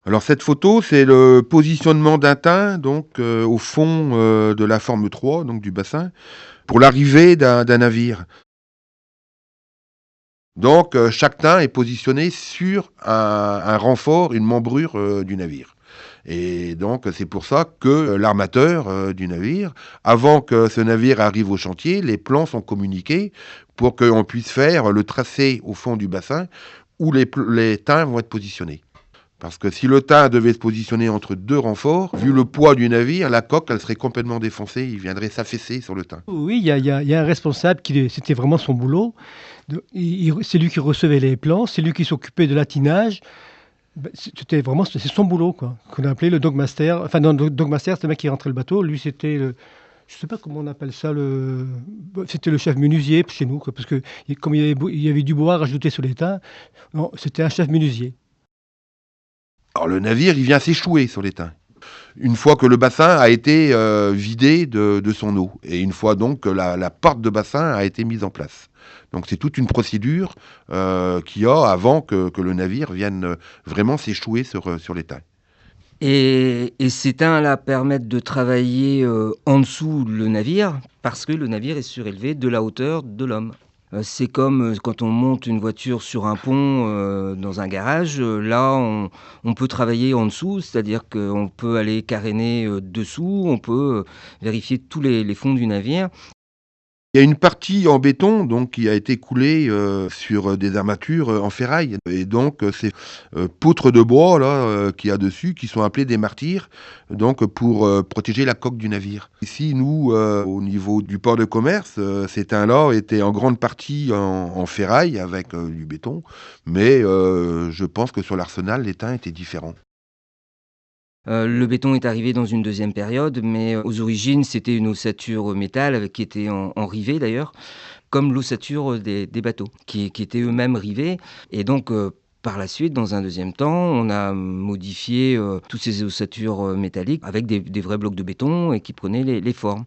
Alors cette photo, c'est le positionnement d'un tain donc au fond, de la forme 3, donc du bassin, pour l'arrivée d'un navire. Donc chaque tain est positionné sur un renfort, une membrure, du navire et donc c'est pour ça que l'armateur, du navire, avant que ce navire arrive au chantier, les plans sont communiqués pour qu'on puisse faire le tracé au fond du bassin où les tins vont être positionnés. Parce que si le tain devait se positionner entre 2 renforts, vu le poids du navire, la coque, elle serait complètement défoncée, il viendrait s'affaisser sur le tain. Oui, il y a un responsable c'était vraiment son boulot. C'est lui qui recevait les plans, c'est lui qui s'occupait de l'atinage. Ben, c'est son boulot, quoi. Qu'on a appelé le dogmaster. Enfin, non, le dogmaster, c'était le mec qui rentrait le bateau. Lui, c'était je sais pas comment on appelle ça, c'était le chef menuisier chez nous, quoi, parce que comme il y avait du bois rajouté sur les tas, non, c'était un chef menuisier. Alors le navire, il vient s'échouer sur les tins. Une fois que le bassin a été vidé de son eau et une fois donc que la porte de bassin a été mise en place. Donc c'est toute une procédure qu'il y a avant que le navire vienne vraiment s'échouer sur les tins. Et ces tins-là permettent de travailler, en dessous le navire, parce que le navire est surélevé de la hauteur de l'homme. C'est comme, quand on monte une voiture sur un pont, dans un garage, là on peut travailler en dessous, c'est-à-dire qu'on peut aller caréner, dessous, on peut, vérifier tous les fonds du navire. Il y a une partie en béton donc qui a été coulée, sur, des armatures, en ferraille et donc ces, poutres de bois là, qu'il y a dessus qui sont appelées des martyrs, donc pour, protéger la coque du navire. Ici nous, au niveau du port de commerce, ces tais-là étaient en grande partie en ferraille avec, du béton, mais je pense que sur l'Arsenal, les teints étaient différents. Le béton est arrivé dans une deuxième période, mais aux origines, c'était une ossature, métal avec qui était en rivets d'ailleurs, comme l'ossature, des bateaux qui étaient eux-mêmes rivés et donc par la suite, dans un deuxième temps, on a modifié, toutes ces ossatures, métalliques avec des vrais blocs de béton et qui prenaient les formes.